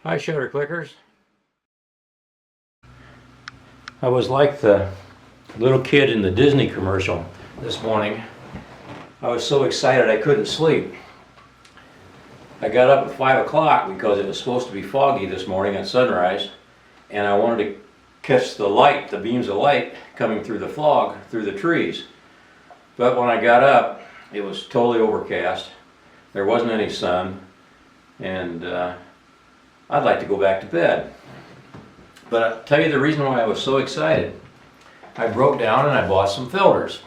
Hi, Shutter Clickers. I was like the little kid in the Disney commercial this morning. I was so excited I couldn't sleep. I got up at 5 o'clock because it was supposed to be foggy this morning at sunrise, and I wanted to catch the light, the beams of light coming through the fog, through the trees. But when I got up, it was totally overcast. There wasn't any sun, and I'd like to go back to bed. But I'll tell you the reason why I was so excited. I broke down and I bought some filters.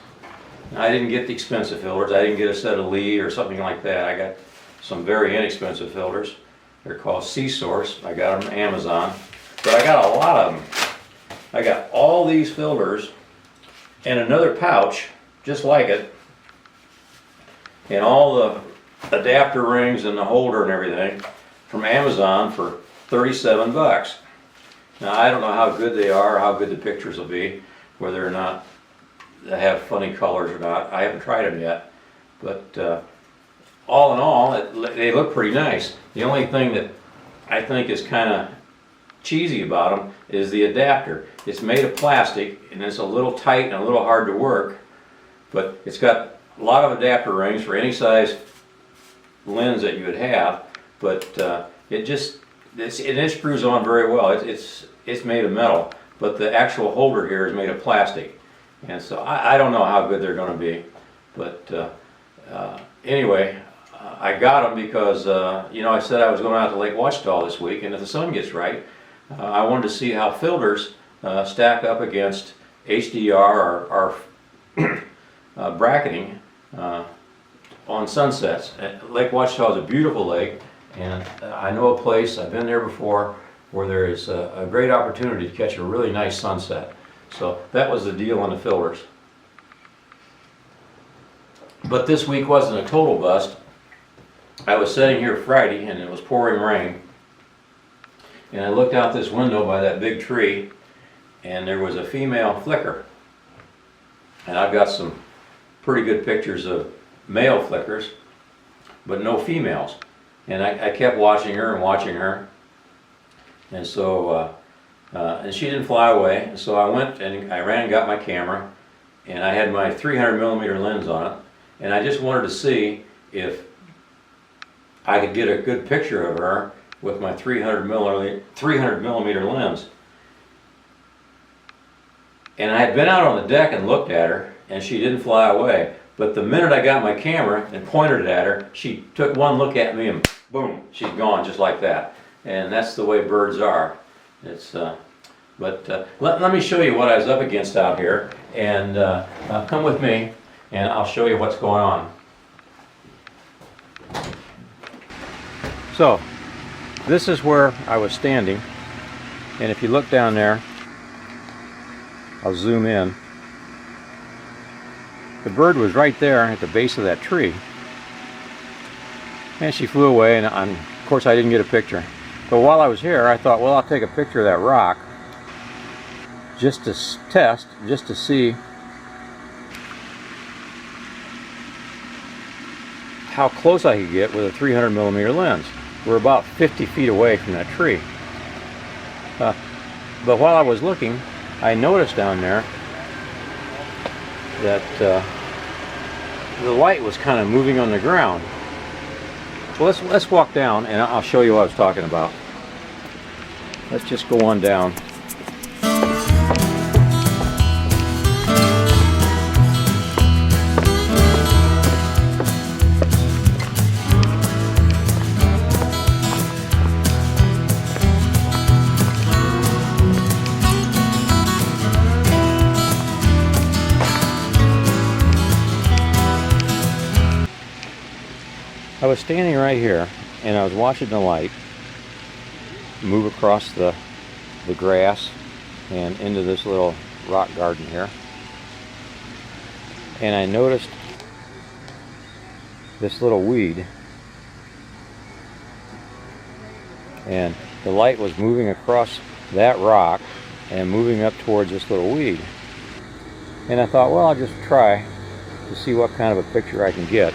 I didn't get the expensive filters. I didn't get a set of Lee or something like that. I got some very inexpensive filters. They're called C-Source. I got them from Amazon. But I got a lot of them. I got all these filters and another pouch just like it, and all the adapter rings and the holder and everything from Amazon for 37 bucks. Now I don't know how good they are, or how good the pictures will be, whether or not they have funny colors or not. I haven't tried them yet, but all in all, they look pretty nice. The only thing that I think is kind of cheesy about them is the adapter. It's made of plastic and it's a little tight and a little hard to work, but it's got a lot of adapter rings for any size lens that you would have, but it screws on very well. It's made of metal, but the actual holder here is made of plastic, and so I don't know how good they're going to be, but anyway, I got them because I said I was going out to Lake Ouachita this week, and if the sun gets right, I wanted to see how filters stack up against HDR or bracketing on sunsets. Lake Ouachita is a beautiful lake, and I know a place, I've been there before, where there is a great opportunity to catch a really nice sunset. So that was the deal on the filters. But this week wasn't a total bust. I was sitting here Friday and it was pouring rain, and I looked out this window by that big tree and there was a female flicker, and I've got some pretty good pictures of male flickers but no females, and I kept watching her and watching her, and so and she didn't fly away, and so I went and I ran and got my camera, and I had my 300 millimeter lens on it, and I just wanted to see if I could get a good picture of her with my 300 millimeter lens. And I had been out on the deck and looked at her, and she didn't fly away. But the minute I got my camera and pointed it at her, she took one look at me and boom, she's gone just like that. And that's the way birds are. It's let me show you what I was up against out here, and come with me and I'll show you what's going on. So this is where I was standing, and if you look down there, I'll zoom in. The bird was right there at the base of that tree, and she flew away, and of course I didn't get a picture. But while I was here, I thought, well, I'll take a picture of that rock just to test, just to see how close I could get with a 300 millimeter lens. We're about 50 feet away from that tree. But while I was looking, I noticed down there that the light was kind of moving on the ground. Well, let's walk down and I'll show you what I was talking about. Let's just go on down. I was standing right here and I was watching the light move across the grass and into this little rock garden here, and I noticed this little weed, and the light was moving across that rock and moving up towards this little weed, and I thought, well, I'll just try to see what kind of a picture I can get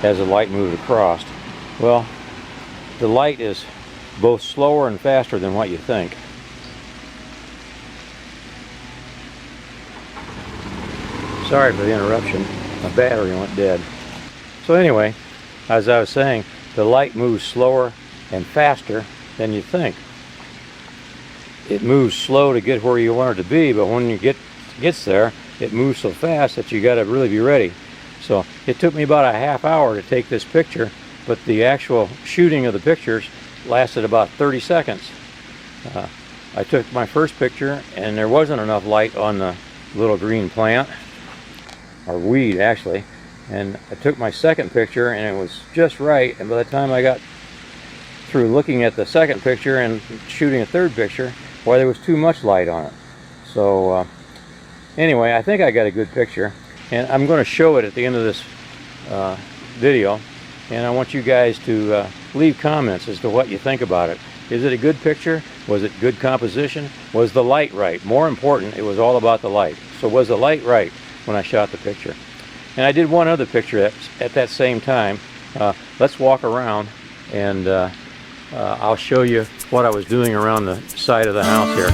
as the light moved across. Well, the light is both slower and faster than what you think. Sorry for the interruption. My battery went dead. So anyway, as I was saying, the light moves slower and faster than you think. It moves slow to get where you want it to be, but when you gets there, it moves so fast that you got to really be ready. So it took me about a half hour to take this picture, but the actual shooting of the pictures lasted about 30 seconds. I took my first picture and there wasn't enough light on the little green plant, or weed actually, and I took my second picture and it was just right, and by the time I got through looking at the second picture and shooting a third picture, boy, there was too much light on it. So anyway, I think I got a good picture, and I'm going to show it at the end of this video, and I want you guys to leave comments as to what you think about it. Is it a good picture? Was it good composition? Was the light right? More important, it was all about the light. So was the light right when I shot the picture? And I did one other picture at that same time. Let's walk around and I'll show you what I was doing around the side of the house here.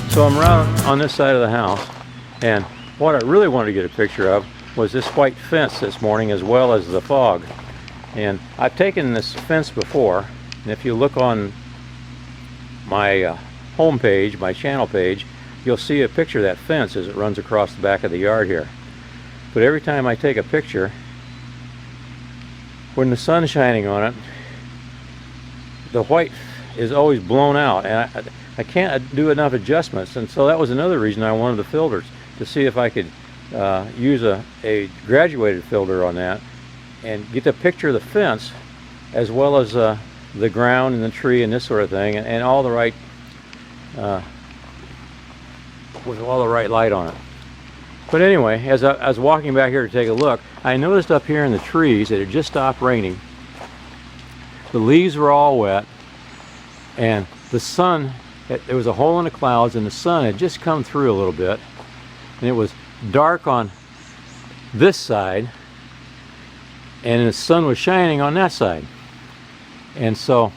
So I'm around on this side of the house, and what I really wanted to get a picture of was this white fence this morning, as well as the fog. And I've taken this fence before, and if you look on my home page, my channel page, you'll see a picture of that fence as it runs across the back of the yard here. But every time I take a picture, when the sun's shining on it, the white is always blown out, and I can't do enough adjustments. And so that was another reason I wanted the filters, to see if I could use a graduated filter on that and get a picture of the fence as well as the ground and the tree and this sort of thing, and all the right with all the right light on it. But anyway, as I was walking back here to take a look, I noticed up here in the trees it had just stopped raining. The leaves were all wet, and the sun, there was a hole in the clouds, and the sun had just come through a little bit, and it was dark on this side, and the sun was shining on that side. And so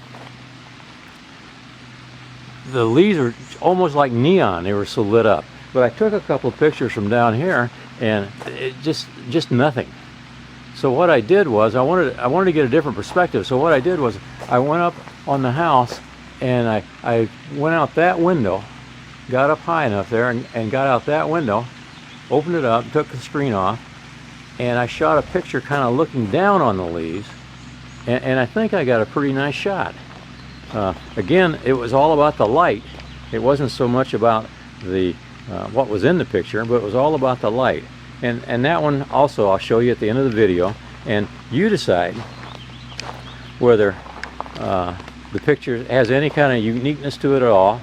the leaves were almost like neon, they were so lit up. But I took a couple of pictures from down here, and it just nothing. So what I did was I wanted to get a different perspective. So what I did was I went up on the house, and I went out that window, got up high enough there, and got out that window, opened it up, took the screen off, and I shot a picture kind of looking down on the leaves, and I think I got a pretty nice shot. Again, it was all about the light. It wasn't so much about the what was in the picture, but it was all about the light. And that one also I'll show you at the end of the video, and you decide whether the picture has any kind of uniqueness to it at all,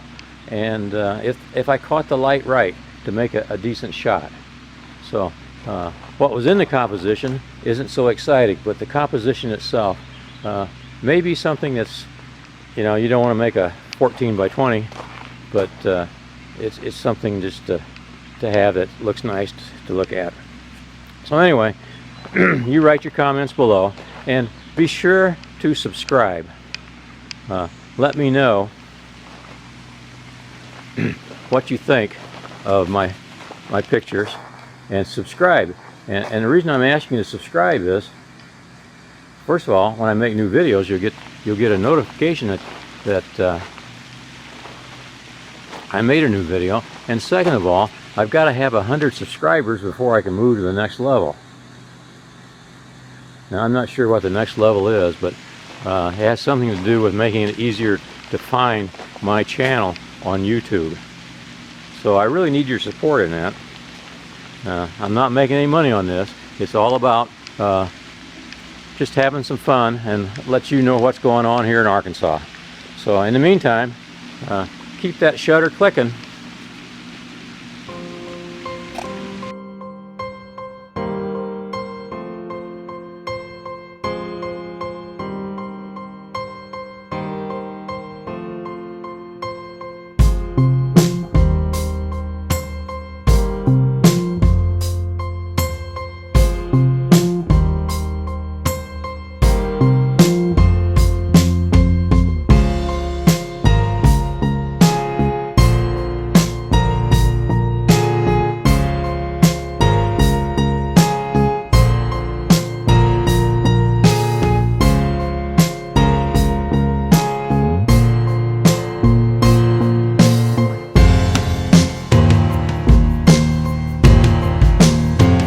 and if I caught the light right to make a decent shot. So what was in the composition isn't so exciting, but the composition itself may be something that's, you know, you don't want to make a 14 by 20, but it's something just to have that looks nice to look at. So anyway, you write your comments below, and be sure to subscribe. Let me know what you think of my pictures, and subscribe. And the reason I'm asking you to subscribe is, first of all, when I make new videos, you'll get a notification that I made a new video, and second of all, I've got to have 100 subscribers before I can move to the next level. Now, I'm not sure what the next level is, but it has something to do with making it easier to find my channel on YouTube. So I really need your support in that. I'm not making any money on this. It's all about just having some fun and let you know what's going on here in Arkansas. So in the meantime, keep that shutter clicking.